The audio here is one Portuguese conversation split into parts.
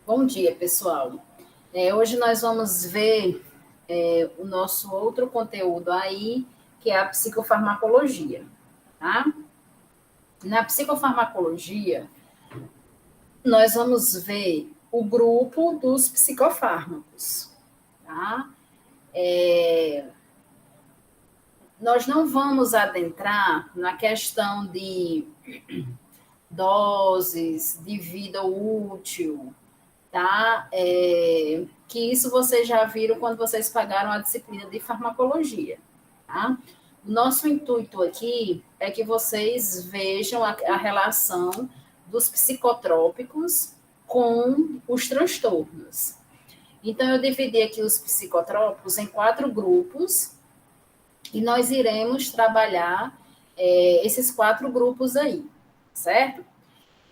Bom dia, pessoal. Hoje nós vamos ver o nosso outro conteúdo aí, que é a psicofarmacologia, tá? Na psicofarmacologia, nós vamos ver o grupo dos psicofármacos, tá? Nós não vamos adentrar na questão de doses, de vida útil, tá? Que isso vocês já viram quando vocês pagaram a disciplina de farmacologia, tá? O nosso intuito aqui é que vocês vejam a relação dos psicotrópicos com os transtornos. Então, eu dividi aqui os psicotrópicos em 4 grupos e nós iremos trabalhar esses 4 grupos aí, certo?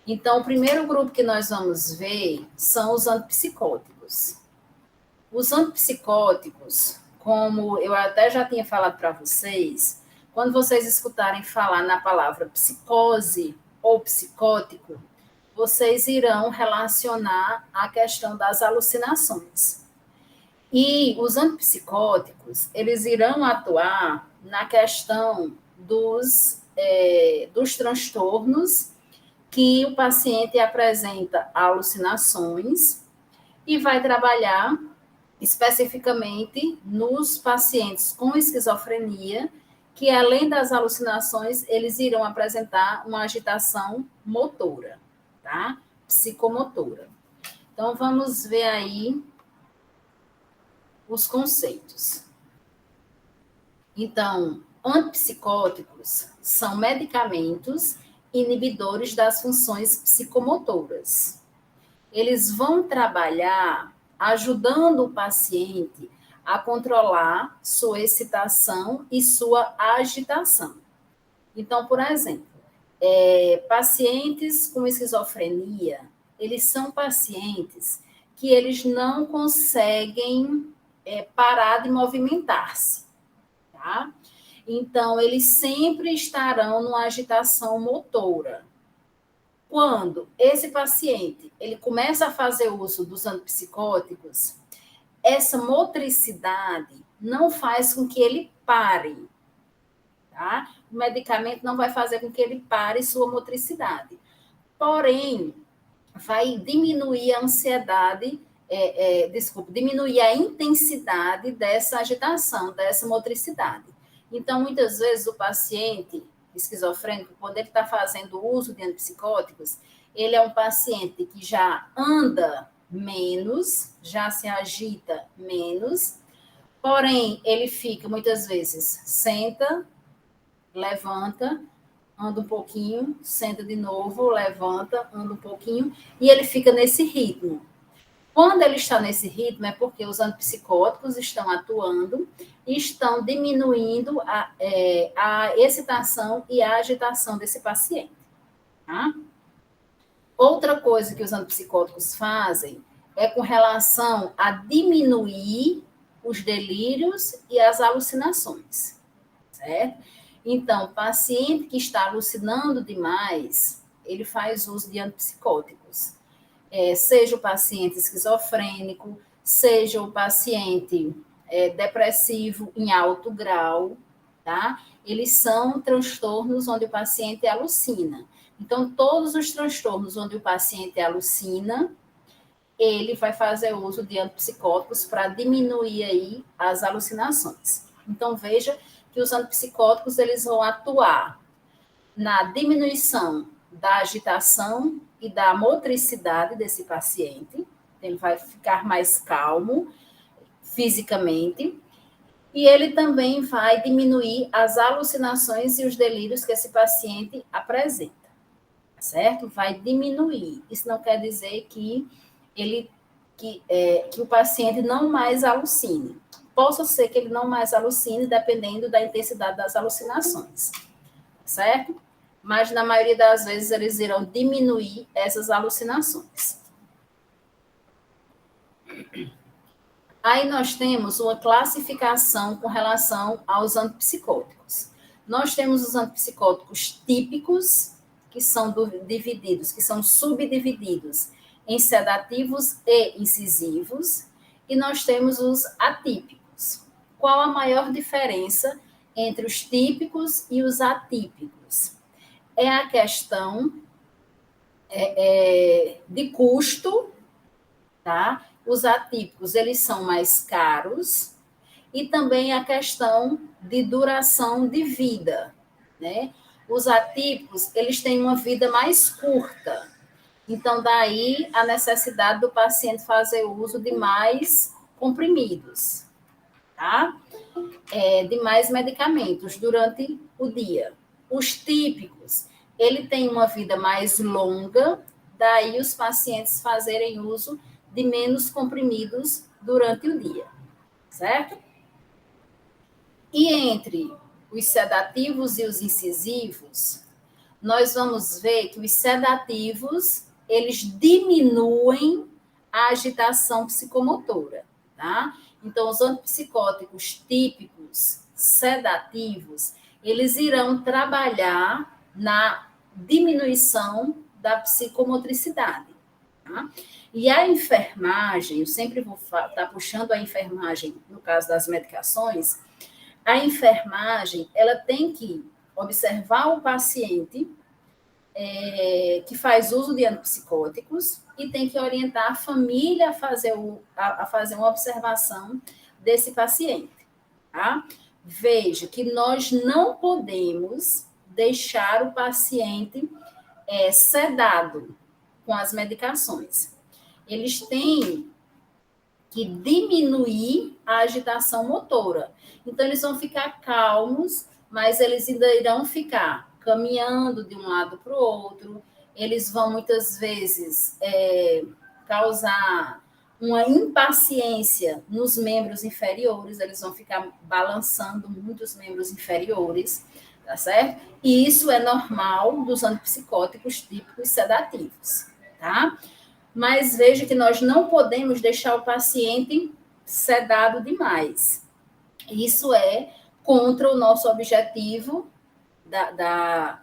Então, o primeiro grupo que nós vamos ver são os antipsicóticos. Os antipsicóticos, como eu até já tinha falado para vocês, quando vocês escutarem falar na palavra psicose ou psicótico, vocês irão relacionar a questão das alucinações. E os antipsicóticos, eles irão atuar na questão dos transtornos que o paciente apresenta alucinações e vai trabalhar especificamente nos pacientes com esquizofrenia, que além das alucinações, eles irão apresentar uma agitação motora, tá? Psicomotora. Então, vamos ver aí os conceitos. Então, antipsicóticos são medicamentos inibidores das funções psicomotoras. Eles vão trabalhar ajudando o paciente a controlar sua excitação e sua agitação. Então, por exemplo, pacientes com esquizofrenia, eles são pacientes que eles não conseguem parar de movimentar-se, tá? Então, eles sempre estarão numa agitação motora. Quando esse paciente ele começa a fazer uso dos antipsicóticos, essa motricidade não faz com que ele pare, tá? O medicamento não vai fazer com que ele pare sua motricidade. Porém, vai diminuir a ansiedade, diminuir a intensidade dessa agitação, dessa motricidade. Então, muitas vezes, o paciente esquizofrênico, quando ele está fazendo uso de antipsicóticos, ele é um paciente que já anda menos, já se agita menos, porém, ele fica, muitas vezes, senta, levanta, anda um pouquinho, senta de novo, levanta, anda um pouquinho, e ele fica nesse ritmo. Quando ele está nesse ritmo, é porque os antipsicóticos estão atuando e estão diminuindo a excitação e a agitação desse paciente. Tá? Outra coisa que os antipsicóticos fazem é com relação a diminuir os delírios e as alucinações, certo? Então, o paciente que está alucinando demais, ele faz uso de antipsicóticos. Seja o paciente esquizofrênico, seja o paciente depressivo em alto grau, tá? Eles são transtornos onde o paciente alucina. Então, todos os transtornos onde o paciente alucina, ele vai fazer uso de antipsicóticos para diminuir aí as alucinações. Então, veja que os antipsicóticos eles vão atuar na diminuição da agitação e da motricidade desse paciente, ele vai ficar mais calmo fisicamente, e ele também vai diminuir as alucinações e os delírios que esse paciente apresenta, certo? Vai diminuir. Isso não quer dizer que o paciente não mais alucine. Possa ser que ele não mais alucine, dependendo da intensidade das alucinações, certo? Mas na maioria das vezes eles irão diminuir essas alucinações. Aí nós temos uma classificação com relação aos antipsicóticos. Nós temos os antipsicóticos típicos que são divididos, que são subdivididos em sedativos e incisivos, e nós temos os atípicos. Qual a maior diferença entre os típicos e os atípicos? É a questão de custo, tá? Os atípicos, eles são mais caros, e também a questão de duração de vida, né? Os atípicos, eles têm uma vida mais curta, então daí a necessidade do paciente fazer uso de mais comprimidos, tá? De mais medicamentos durante o dia. Os típicos, ele tem uma vida mais longa, daí os pacientes fazerem uso de menos comprimidos durante o dia, certo? E entre os sedativos e os incisivos, nós vamos ver que os sedativos, eles diminuem a agitação psicomotora, tá? Então, os antipsicóticos típicos sedativos, eles irão trabalhar na diminuição da psicomotricidade, tá? E a enfermagem, eu sempre vou estar puxando a enfermagem no caso das medicações, a enfermagem, ela tem que observar o paciente que faz uso de antipsicóticos e tem que orientar a família a fazer uma observação desse paciente, tá? Veja que nós não podemos deixar o paciente sedado com as medicações. Eles têm que diminuir a agitação motora. Então, eles vão ficar calmos, mas eles ainda irão ficar caminhando de um lado para o outro, eles vão muitas vezes causar uma impaciência nos membros inferiores, eles vão ficar balançando muito os membros inferiores, tá certo? E isso é normal dos antipsicóticos típicos sedativos, tá? Mas veja que nós não podemos deixar o paciente sedado demais. Isso é contra o nosso objetivo da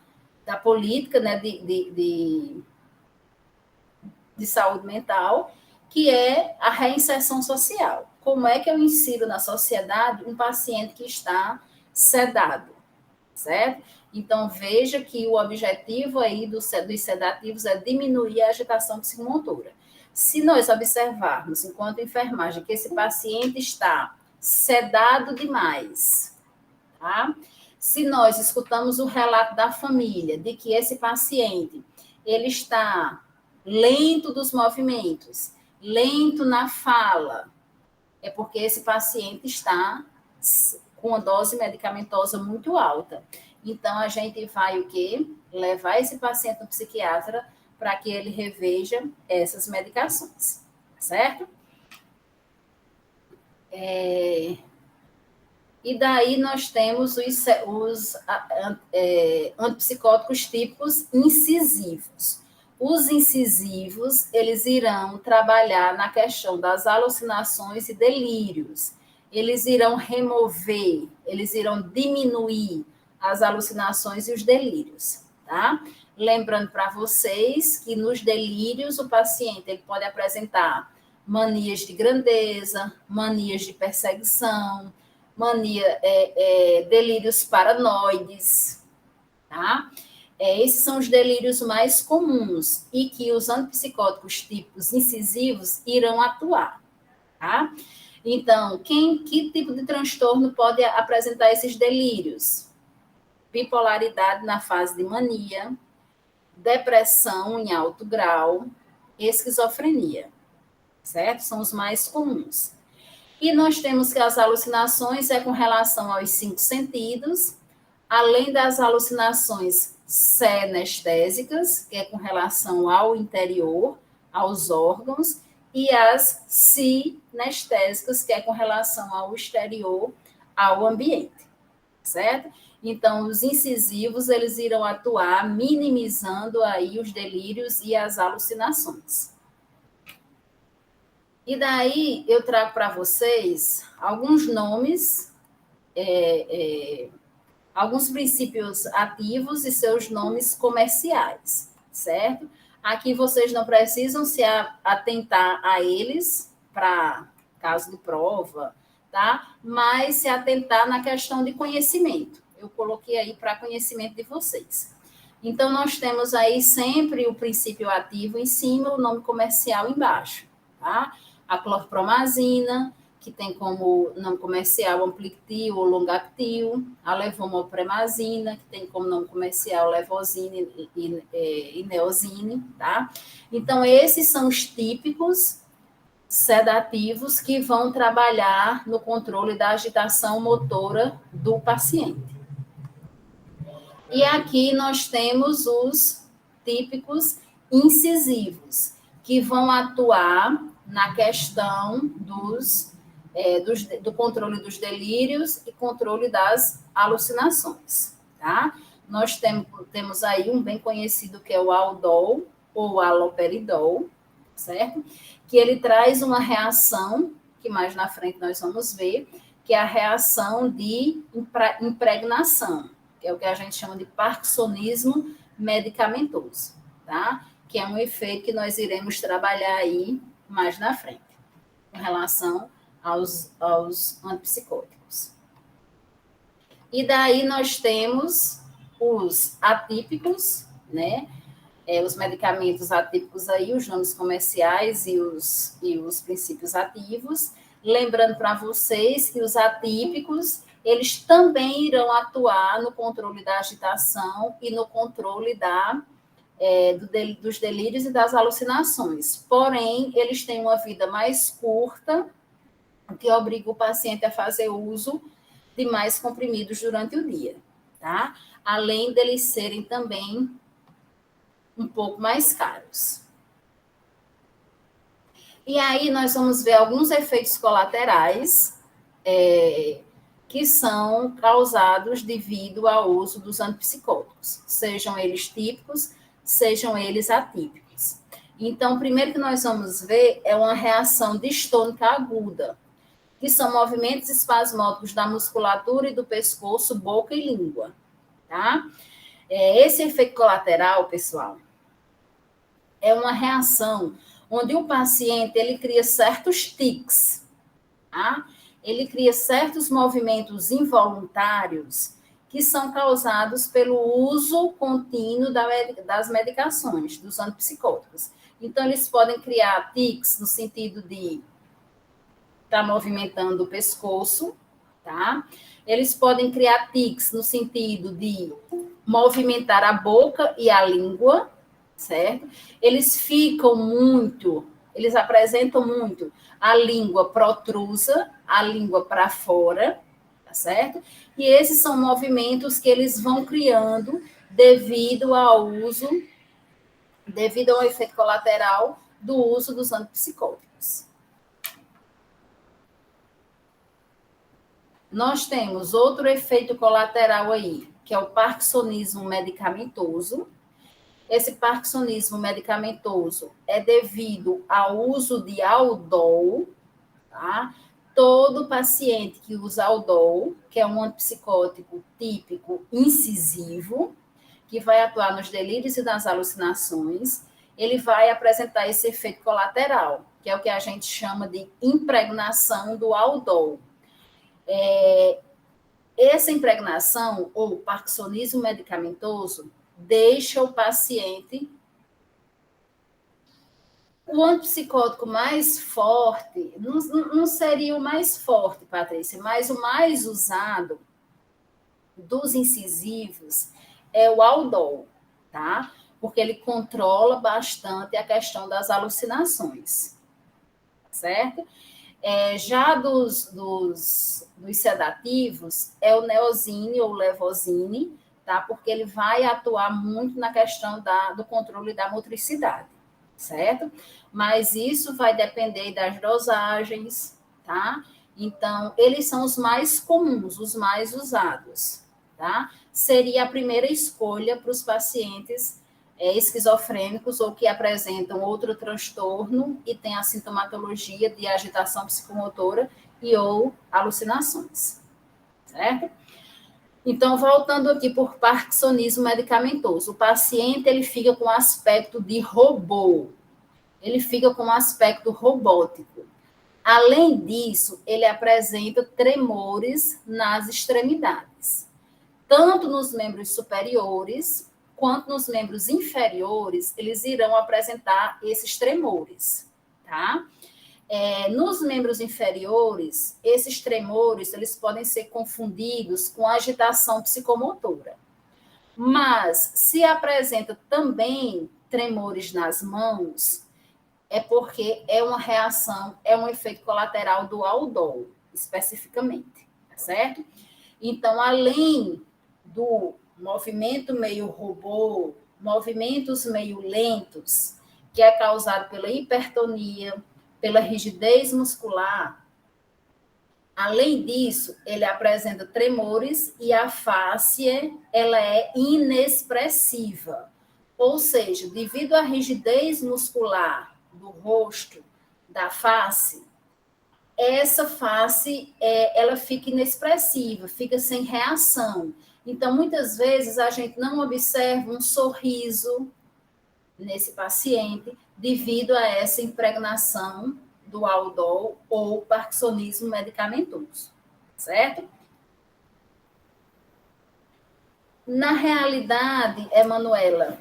política, né, de saúde mental, que é a reinserção social. Como é que eu insiro na sociedade um paciente que está sedado, certo? Então, veja que o objetivo aí dos sedativos é diminuir a agitação psicomotora. Se nós observarmos, enquanto enfermagem, que esse paciente está sedado demais, tá? Se nós escutamos o relato da família de que esse paciente ele está lento dos movimentos, lento na fala, é porque esse paciente está com uma dose medicamentosa muito alta. Então, a gente vai o quê? Levar esse paciente no psiquiatra para que ele reveja essas medicações, certo? E daí nós temos os antipsicóticos típicos incisivos. Os incisivos, eles irão trabalhar na questão das alucinações e delírios. Eles irão remover, eles irão diminuir as alucinações e os delírios, tá? Lembrando para vocês que nos delírios o paciente ele pode apresentar manias de grandeza, manias de perseguição, delírios paranoides, tá? Esses são os delírios mais comuns e que os antipsicóticos típicos incisivos irão atuar, tá? Então, que tipo de transtorno pode apresentar esses delírios? Bipolaridade na fase de mania, depressão em alto grau, esquizofrenia, certo? São os mais comuns. E nós temos que as alucinações é com relação aos 5 sentidos, além das alucinações senestésicas, que é com relação ao interior, aos órgãos, e as sinestésicas, que é com relação ao exterior, ao ambiente, certo? Então, os incisivos, eles irão atuar minimizando aí os delírios e as alucinações. E daí eu trago para vocês alguns nomes alguns princípios ativos e seus nomes comerciais, certo? Aqui vocês não precisam se atentar a eles para caso de prova, tá? Mas se atentar na questão de conhecimento. Eu coloquei aí para conhecimento de vocês. Então, nós temos aí sempre o princípio ativo em cima, o nome comercial embaixo, tá? A clorpromazina, que tem como nome comercial Amplitil ou Longactil, a levomopremazina, que tem como nome comercial Levozine e Neozine, tá? Então, esses são os típicos sedativos que vão trabalhar no controle da agitação motora do paciente. E aqui nós temos os típicos incisivos, que vão atuar na questão do controle dos delírios e controle das alucinações, tá? Nós temos aí um bem conhecido que é o Aldol ou Haloperidol, certo? Que ele traz uma reação, que mais na frente nós vamos ver, que é a reação de impregnação, que é o que a gente chama de parkinsonismo medicamentoso, tá? Que é um efeito que nós iremos trabalhar aí mais na frente, com relação aos antipsicóticos. E daí nós temos os atípicos, né? Os medicamentos atípicos aí, os nomes comerciais e os princípios ativos. Lembrando para vocês que os atípicos, eles também irão atuar no controle da agitação e no controle dos delírios e das alucinações. Porém, eles têm uma vida mais curta, o que obriga o paciente a fazer uso de mais comprimidos durante o dia, tá? Além deles serem também um pouco mais caros. E aí nós vamos ver alguns efeitos colaterais que são causados devido ao uso dos antipsicóticos, sejam eles típicos, sejam eles atípicos. Então, o primeiro que nós vamos ver é uma reação distônica aguda, que são movimentos espasmódicos da musculatura e do pescoço, boca e língua, tá? Esse efeito colateral, pessoal, é uma reação onde o paciente ele cria certos tics, tá? Ele cria certos movimentos involuntários que são causados pelo uso contínuo das medicações, dos antipsicóticos. Então, eles podem criar tics no sentido de estar movimentando o pescoço, tá? Eles podem criar tics no sentido de movimentar a boca e a língua, certo? Eles apresentam muito a língua protrusa, a língua para fora, tá certo? E esses são movimentos que eles vão criando devido ao efeito colateral do uso dos antipsicóticos. Nós temos outro efeito colateral aí, que é o parkinsonismo medicamentoso. Esse parkinsonismo medicamentoso é devido ao uso de Aldol, tá? Todo paciente que usa Aldol, que é um antipsicótico típico incisivo, que vai atuar nos delírios e nas alucinações, ele vai apresentar esse efeito colateral, que é o que a gente chama de impregnação do Aldol. Essa impregnação, ou parkinsonismo medicamentoso, deixa o paciente. O antipsicótico mais forte, não seria o mais forte, Patrícia, mas o mais usado dos incisivos é o Aldol, tá? Porque ele controla bastante a questão das alucinações, certo? Já dos sedativos, é o Neozine ou Levozine, tá? Porque ele vai atuar muito na questão do controle da motricidade, certo? Mas isso vai depender das dosagens, tá? Então, eles são os mais comuns, os mais usados, tá? Seria a primeira escolha para os pacientes esquizofrênicos ou que apresentam outro transtorno e têm a sintomatologia de agitação psicomotora e ou alucinações, certo? Então, voltando aqui por parkinsonismo medicamentoso, o paciente ele fica com aspecto de robô, ele fica com aspecto robótico. Além disso, ele apresenta tremores nas extremidades, tanto nos membros superiores quanto nos membros inferiores, eles irão apresentar esses tremores, tá? Nos membros inferiores, esses tremores, eles podem ser confundidos com agitação psicomotora. Mas, se apresenta também tremores nas mãos, é porque é uma reação, é um efeito colateral do aldol, especificamente, tá certo? Então, além do movimento meio robô, movimentos meio lentos, que é causado pela hipertonia, pela rigidez muscular, além disso, ele apresenta tremores e a face ela é inexpressiva. Ou seja, devido à rigidez muscular do rosto, da face, essa face ela fica inexpressiva, fica sem reação. Então, muitas vezes, a gente não observa um sorriso nesse paciente devido a essa impregnação do aldol ou parkinsonismo medicamentoso, certo? Na realidade, Emanuela,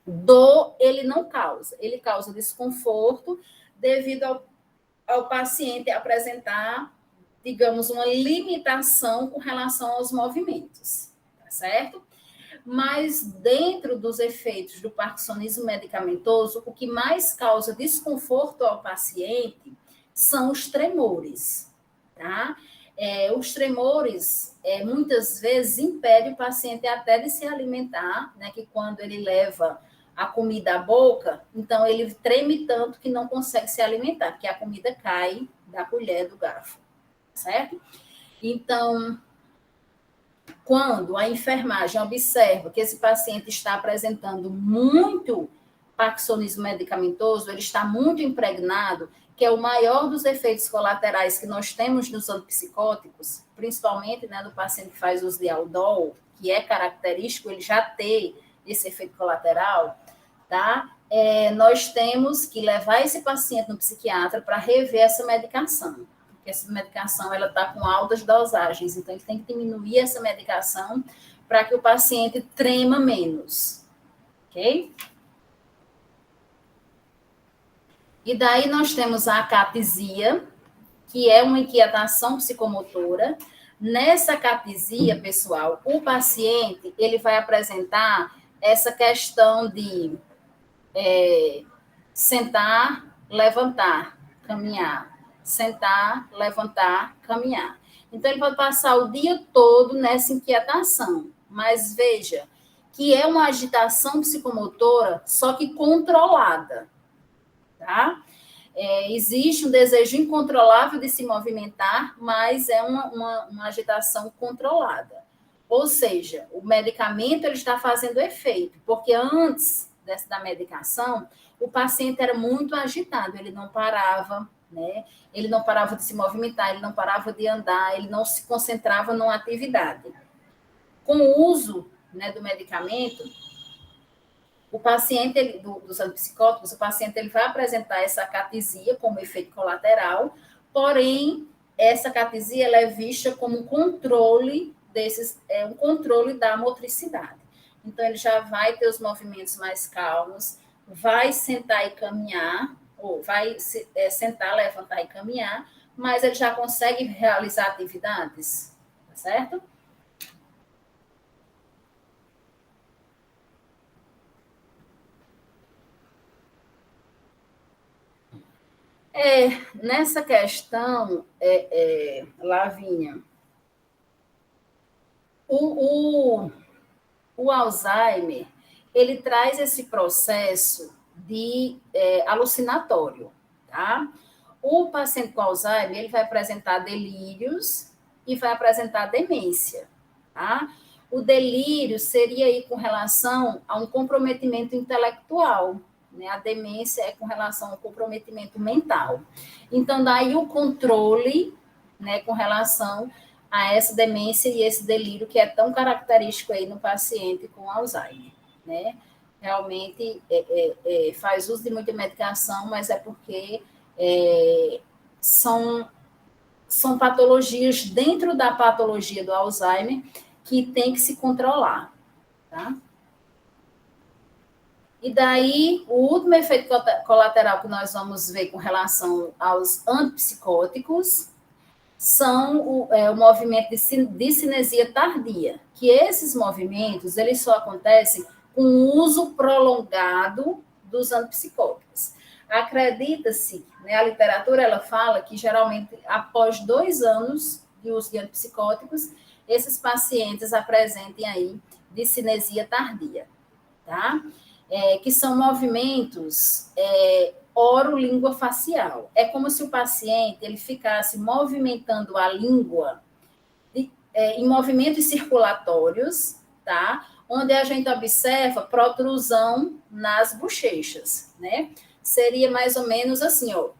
dor ele não causa, ele causa desconforto devido ao paciente apresentar, digamos, uma limitação com relação aos movimentos, tá certo? Mas dentro dos efeitos do parkinsonismo medicamentoso, o que mais causa desconforto ao paciente são os tremores, tá? Os tremores, muitas vezes, impedem o paciente até de se alimentar, né? Que quando ele leva a comida à boca, então ele treme tanto que não consegue se alimentar, porque a comida cai da colher, do garfo, certo? Então, quando a enfermagem observa que esse paciente está apresentando muito parkinsonismo medicamentoso, ele está muito impregnado, que é o maior dos efeitos colaterais que nós temos nos antipsicóticos, principalmente, né, do paciente que faz uso de aldol, que é característico ele já ter esse efeito colateral, tá? Nós temos que levar esse paciente no psiquiatra para rever essa medicação. Porque essa medicação ela está com altas dosagens, então ele tem que diminuir essa medicação para que o paciente trema menos, ok? E daí nós temos a acatesia, que é uma inquietação psicomotora. Nessa acatesia, pessoal, o paciente ele vai apresentar essa questão de sentar, levantar, caminhar, sentar, levantar, caminhar. Então, ele pode passar o dia todo nessa inquietação, mas veja que é uma agitação psicomotora, só que controlada, tá? Existe um desejo incontrolável de se movimentar, mas é uma agitação controlada. Ou seja, o medicamento ele está fazendo efeito, porque antes da medicação, o paciente era muito agitado, ele não parava, né? Ele não parava de se movimentar, ele não parava de andar, ele não se concentrava numa atividade. Com o uso, né, do medicamento, o paciente dos antipsicóticos, o paciente ele vai apresentar essa acatesia como efeito colateral, porém, essa acatesia ela é vista como um controle um controle da motricidade. Então, ele já vai ter os movimentos mais calmos, vai sentar e caminhar, ou vai sentar, levantar e caminhar, mas ele já consegue realizar atividades, tá certo? Nessa questão, Lavínia, o Alzheimer, ele traz esse processo de alucinatório, tá? O paciente com Alzheimer, ele vai apresentar delírios e vai apresentar demência, tá? O delírio seria aí com relação a um comprometimento intelectual, né? A demência é com relação ao comprometimento mental. Então, daí o controle, né, com relação a essa demência e esse delírio que é tão característico aí no paciente com Alzheimer, né? Realmente faz uso de muita medicação, mas é porque são patologias dentro da patologia do Alzheimer que tem que se controlar, tá? E daí, o último efeito colateral que nós vamos ver com relação aos antipsicóticos são o movimento de cinesia tardia, que esses movimentos, eles só acontecem com o uso prolongado dos antipsicóticos. Acredita-se, né, a literatura ela fala que geralmente após 2 anos de uso de antipsicóticos, esses pacientes apresentem aí discinesia tardia, tá? Que são movimentos oro-língua facial. É como se o paciente ele ficasse movimentando a língua em movimentos circulatórios, tá? Onde a gente observa protrusão nas bochechas, né? Seria mais ou menos assim, ó.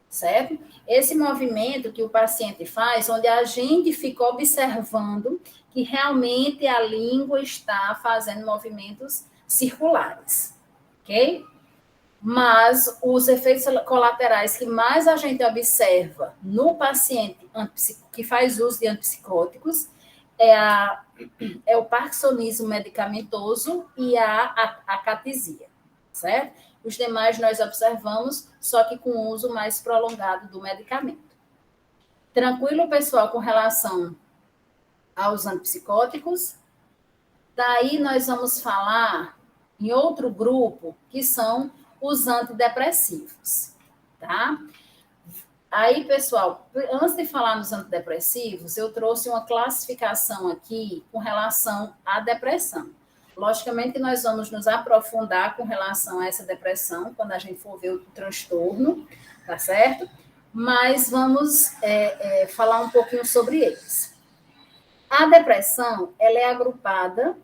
Certo? Esse movimento que o paciente faz, onde a gente fica observando que realmente a língua está fazendo movimentos circulares, ok? Mas os efeitos colaterais que mais a gente observa no paciente que faz uso de antipsicóticos é o parkinsonismo medicamentoso e a acatesia, certo? Os demais nós observamos, só que com uso mais prolongado do medicamento. Tranquilo, pessoal, com relação aos antipsicóticos? Daí nós vamos falar em outro grupo, que são os antidepressivos, tá? Aí, pessoal, antes de falar nos antidepressivos, eu trouxe uma classificação aqui com relação à depressão. Logicamente que nós vamos nos aprofundar com relação a essa depressão, quando a gente for ver o transtorno, tá certo? Mas vamos falar um pouquinho sobre eles. A depressão, ela é agrupada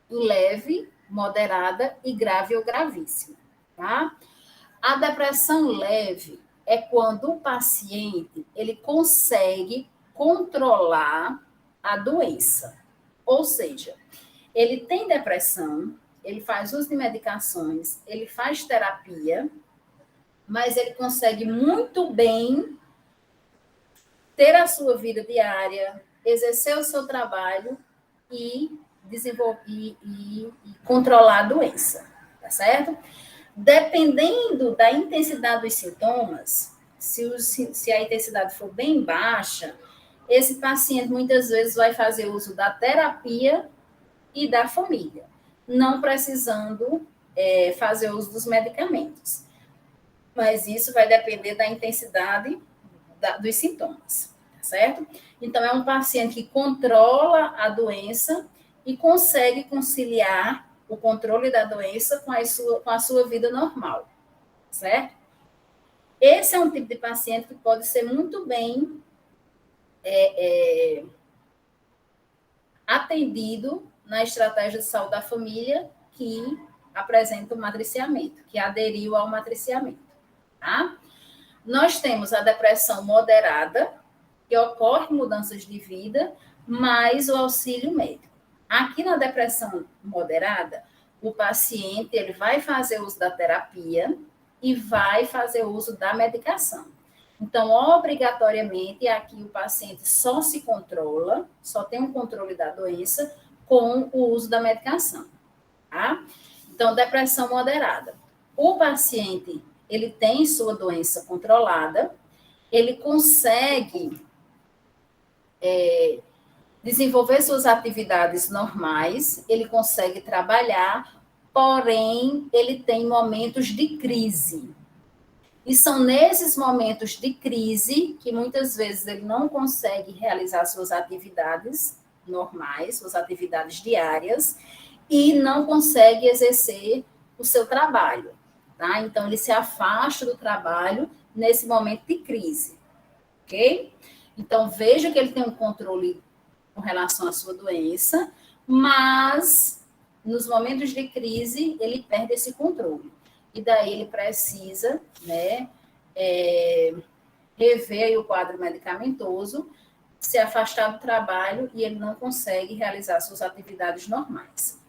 em leve, moderada e grave ou gravíssima, tá? A depressão leve é quando o paciente ele consegue controlar a doença. Ou seja, ele tem depressão, ele faz uso de medicações, ele faz terapia, mas ele consegue muito bem ter a sua vida diária, exercer o seu trabalho e desenvolver e controlar a doença, tá certo? Dependendo da intensidade dos sintomas, se a intensidade for bem baixa, esse paciente muitas vezes vai fazer uso da terapia e da família, não precisando fazer uso dos medicamentos. Mas isso vai depender da intensidade dos sintomas, tá certo? Então, é um paciente que controla a doença e consegue conciliar o controle da doença com a sua vida normal, certo? Esse é um tipo de paciente que pode ser muito bem atendido na estratégia de saúde da família que apresenta o matriciamento, que aderiu ao matriciamento, tá? Nós temos a depressão moderada, que ocorre mudanças de vida, mais o auxílio médico. Aqui na depressão moderada, o paciente ele vai fazer uso da terapia e vai fazer uso da medicação. Então, obrigatoriamente, aqui o paciente só se controla, só tem um controle da doença com o uso da medicação, tá? Então, depressão moderada. O paciente, ele tem sua doença controlada, ele consegue desenvolver suas atividades normais, ele consegue trabalhar, porém, ele tem momentos de crise. E são nesses momentos de crise que muitas vezes ele não consegue realizar suas atividades normais, suas atividades diárias, e não consegue exercer o seu trabalho, tá? Então, ele se afasta do trabalho nesse momento de crise, ok? Então, veja que ele tem um controle com relação à sua doença, mas nos momentos de crise ele perde esse controle. E daí ele precisa, né, rever aí o quadro medicamentoso, se afastar do trabalho e ele não consegue realizar suas atividades normais.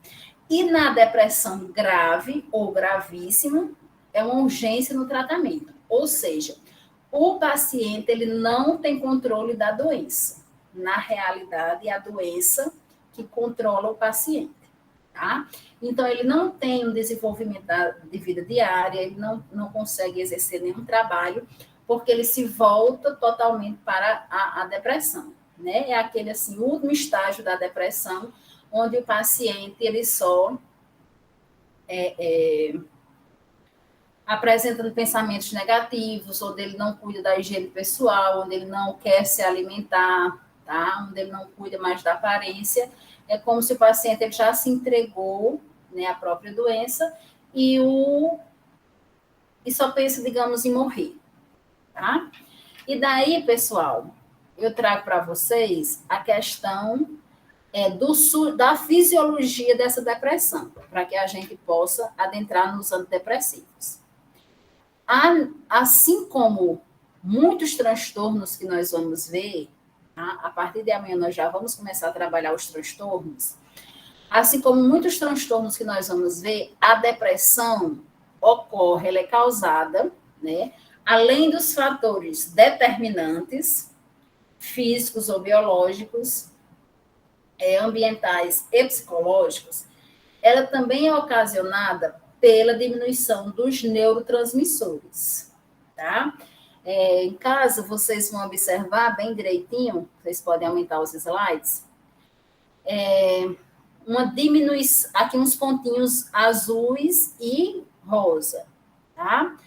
E na depressão grave ou gravíssima, é uma urgência no tratamento. Ou seja, o paciente ele não tem controle da doença. Na realidade, é a doença que controla o paciente. Tá? Então, ele não tem um desenvolvimento de vida diária, ele não consegue exercer nenhum trabalho, porque ele se volta totalmente para a depressão. Né? É aquele assim, último estágio da depressão, onde o paciente ele só apresentando pensamentos negativos, onde ele não cuida da higiene pessoal, onde ele não quer se alimentar, tá? Onde ele não cuida mais da aparência. É como se o paciente ele já se entregou, né, à própria doença e só pensa, digamos, em morrer, tá? E daí, pessoal, eu trago para vocês a questão da fisiologia dessa depressão, para que a gente possa adentrar nos antidepressivos. Assim como muitos transtornos que nós vamos ver, tá? A partir de amanhã nós já vamos começar a trabalhar os transtornos, assim como muitos transtornos que nós vamos ver, a depressão ocorre, ela é causada, né, além dos fatores determinantes, físicos ou biológicos, ambientais e psicológicos, ela também é ocasionada pela diminuição dos neurotransmissores, tá? Em casa, vocês vão observar bem direitinho, vocês podem aumentar os slides, uma diminuição, aqui uns pontinhos azuis e rosa, tá?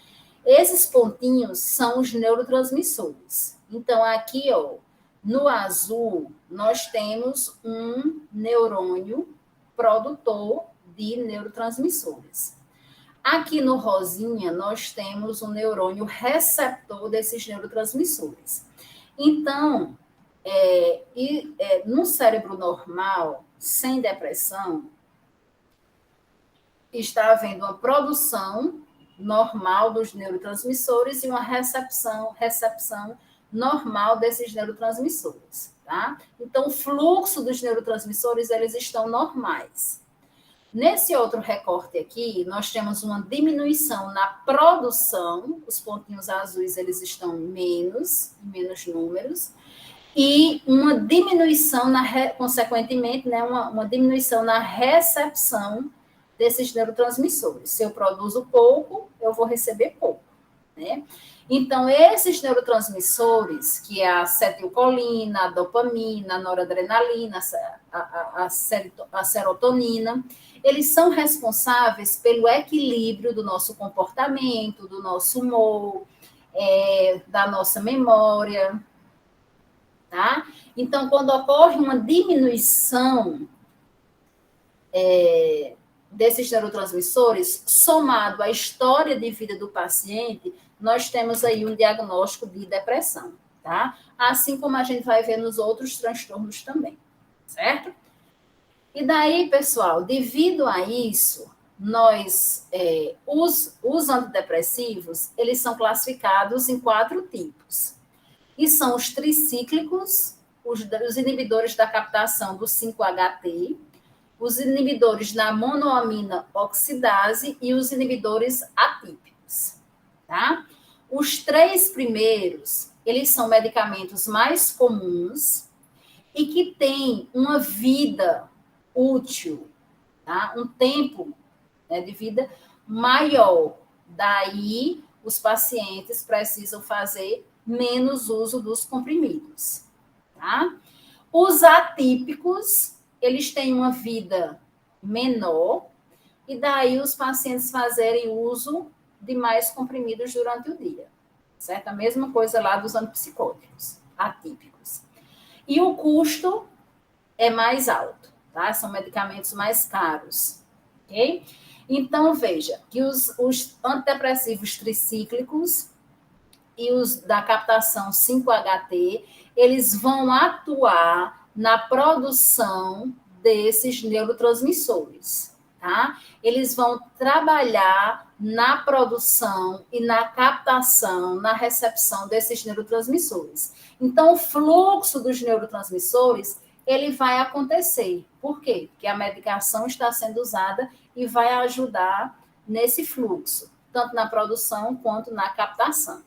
Esses pontinhos são os neurotransmissores. Então, aqui, ó, no azul, nós temos um neurônio produtor de neurotransmissores. Aqui no rosinha, nós temos um neurônio receptor desses neurotransmissores. Então, no cérebro normal, sem depressão, está havendo uma produção normal dos neurotransmissores e uma recepção normal desses neurotransmissores, tá? Então, o fluxo dos neurotransmissores, eles estão normais. Nesse outro recorte aqui, nós temos uma diminuição na produção, os pontinhos azuis, eles estão menos números, e uma diminuição, consequentemente, né, uma diminuição na recepção desses neurotransmissores. Se eu produzo pouco, eu vou receber pouco, né? Então, esses neurotransmissores, que é a acetilcolina, a dopamina, a noradrenalina, a serotonina, eles são responsáveis pelo equilíbrio do nosso comportamento, do nosso humor, da nossa memória, tá? Então, quando ocorre uma diminuição desses neurotransmissores, somado à história de vida do paciente, nós temos aí um diagnóstico de depressão, tá? Assim como a gente vai ver nos outros transtornos também, certo? E daí, pessoal, devido a isso, os antidepressivos, eles são classificados em 4 tipos. E são os tricíclicos, os inibidores da captação do 5-HT, os inibidores da monoamina oxidase e os inibidores atípicos, tá? Os 3 primeiros, eles são medicamentos mais comuns e que têm uma vida útil, tá? Um tempo, né, de vida maior. Daí, os pacientes precisam fazer menos uso dos comprimidos, tá? Os atípicos, eles têm uma vida menor, e daí os pacientes fazerem uso de mais comprimidos durante o dia, certo? A mesma coisa lá dos antipsicóticos, atípicos. E o custo é mais alto, tá? São medicamentos mais caros, ok? Então, veja que os antidepressivos tricíclicos e os da captação 5-HT, eles vão atuar na produção desses neurotransmissores, tá? Eles vão trabalhar na produção e na captação, na recepção desses neurotransmissores. Então, o fluxo dos neurotransmissores, ele vai acontecer. Por quê? Porque a medicação está sendo usada e vai ajudar nesse fluxo, tanto na produção quanto na captação,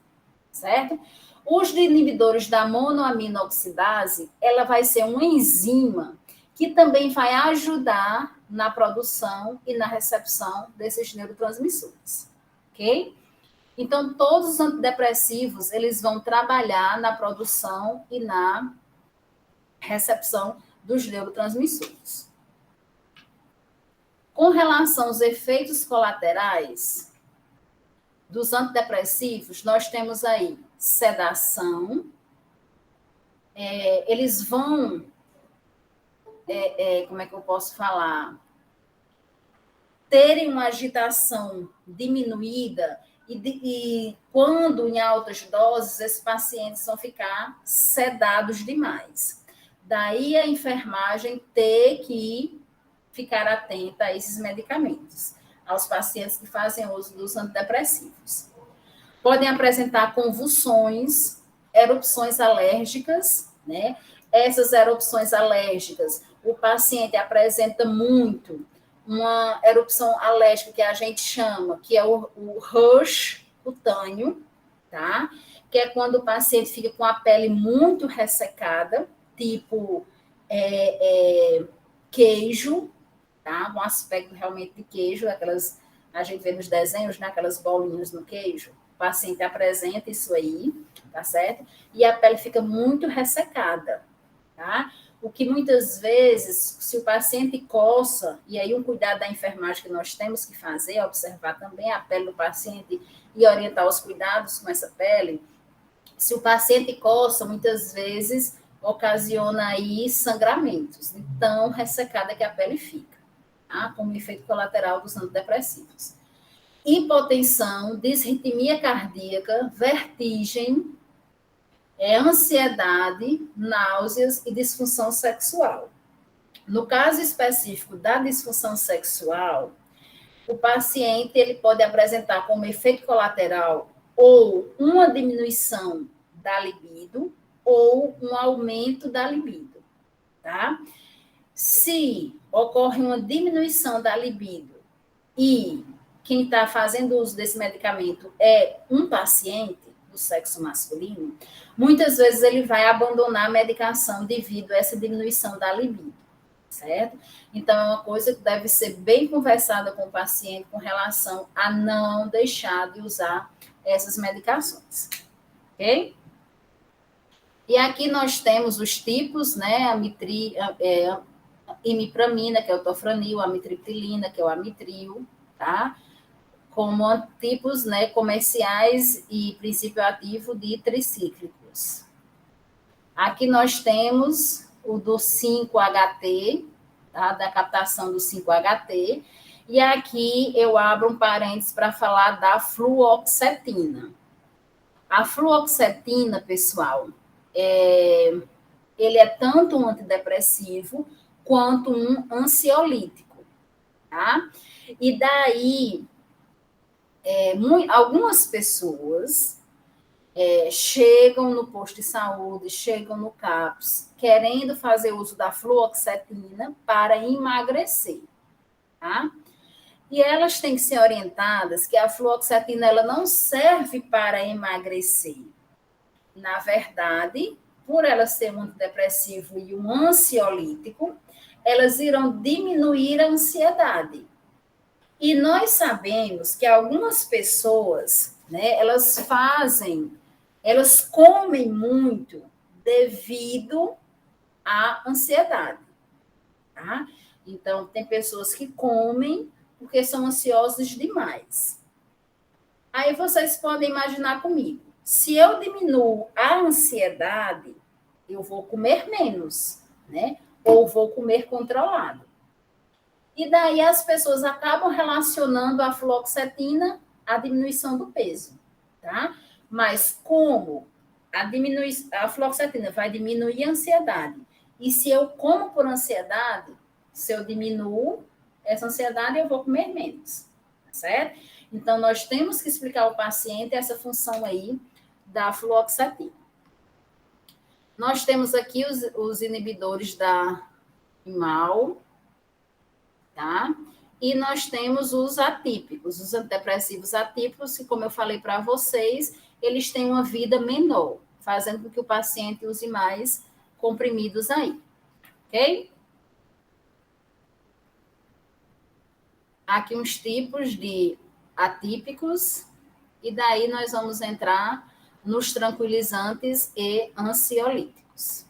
certo? Os inibidores da monoaminoxidase, ela vai ser uma enzima que também vai ajudar na produção e na recepção desses neurotransmissores, ok? Então, todos os antidepressivos, eles vão trabalhar na produção e na recepção dos neurotransmissores. Com relação aos efeitos colaterais dos antidepressivos, nós temos aí sedação, eles vão, como é que eu posso falar? Terem uma agitação diminuída e quando em altas doses, esses pacientes vão ficar sedados demais. Daí a enfermagem ter que ficar atenta a esses medicamentos, aos pacientes que fazem uso dos antidepressivos. Podem apresentar convulsões, erupções alérgicas, né? Essas erupções alérgicas, o paciente apresenta muito uma erupção alérgica que a gente chama, que é o rush cutâneo, tá? Que é quando o paciente fica com a pele muito ressecada, tipo queijo, tá? Um aspecto realmente de queijo, aquelas, a gente vê nos desenhos, né? Aquelas bolinhas no queijo. O paciente apresenta isso aí, tá certo? E a pele fica muito ressecada, tá? O que muitas vezes, se o paciente coça, e aí um cuidado da enfermagem que nós temos que fazer, é observar também a pele do paciente e orientar os cuidados com essa pele. Se o paciente coça, muitas vezes ocasiona aí sangramentos, de tão ressecada que a pele fica, tá? Como efeito colateral dos antidepressivos. Hipotensão, disritmia cardíaca, vertigem, ansiedade, náuseas e disfunção sexual. No caso específico da disfunção sexual, o paciente ele pode apresentar como efeito colateral ou uma diminuição da libido ou um aumento da libido, tá? Se ocorre uma diminuição da libido e quem está fazendo uso desse medicamento é um paciente do sexo masculino, muitas vezes ele vai abandonar a medicação devido a essa diminuição da libido, certo? Então, é uma coisa que deve ser bem conversada com o paciente com relação a não deixar de usar essas medicações, ok? E aqui nós temos os tipos, né? Imipramina, que é o tofranil, amitriptilina, que é o amitril, tá? Como tipos, né, comerciais e princípio ativo de tricíclicos. Aqui nós temos o do 5-HT, tá? Da captação do 5-HT, e aqui eu abro um parênteses para falar da fluoxetina. A fluoxetina, pessoal, ele é tanto um antidepressivo quanto um ansiolítico, tá? E daí, algumas pessoas chegam no posto de saúde, chegam no CAPS, querendo fazer uso da fluoxetina para emagrecer, tá? E elas têm que ser orientadas que a fluoxetina ela não serve para emagrecer. Na verdade, por ela ser um antidepressivo e um ansiolítico, elas irão diminuir a ansiedade. E nós sabemos que algumas pessoas, né, elas comem muito devido à ansiedade, tá? Então, tem pessoas que comem porque são ansiosas demais. Aí vocês podem imaginar comigo, se eu diminuo a ansiedade, eu vou comer menos, né? Ou vou comer controlado. E daí as pessoas acabam relacionando a fluoxetina à diminuição do peso, tá? Mas como a fluoxetina vai diminuir a ansiedade, e se eu como por ansiedade, se eu diminuo essa ansiedade, eu vou comer menos, tá certo? Então, nós temos que explicar ao paciente essa função aí da fluoxetina. Nós temos aqui os inibidores da IMAL, tá? E nós temos os atípicos, os antidepressivos atípicos, que, como eu falei para vocês, eles têm uma vida menor, fazendo com que o paciente use mais comprimidos aí, ok? Aqui uns tipos de atípicos, e daí nós vamos entrar nos tranquilizantes e ansiolíticos.